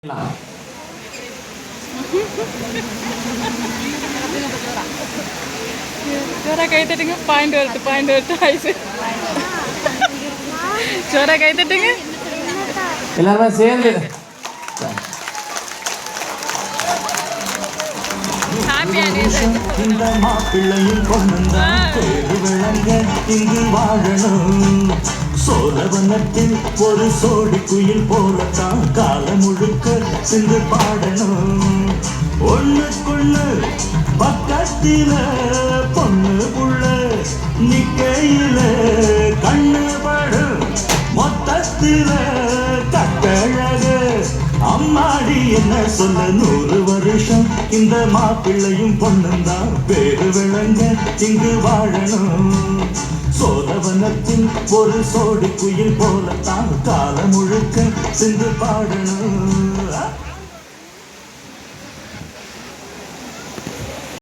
चोरा कही तटेंगे पॉइंट ऐसे चोरा कही तटेंगे எல்லாரும் சேர்ந்து இந்த மாப்பிள்ளையும் பொண்ணுந்தான் பேரு விளங்க இங்கு வாழணும். சோழவனத்தில் ஒரு சோடி குயில் போலத்தான் காலம் முழுக்க சிந்து பாடணும். ஒண்ணுக்குள்ளு பக்கத்தில பொண்ணு புள்ள நிக்கையில கண்ணு படும் மொத்தத்தில கட்டழக அம்மாடி என்ன சொல்ல 100 வருஷம் இந்த மாப்பிள்ளையும் பொண்ணுந்தான் பேரு விளங்க இங்கு வாழணும். சோழவனத்தில் ஒரு சோடி குயில் போலத்தான் காலம் முழுக்க சிந்து பாடணும்.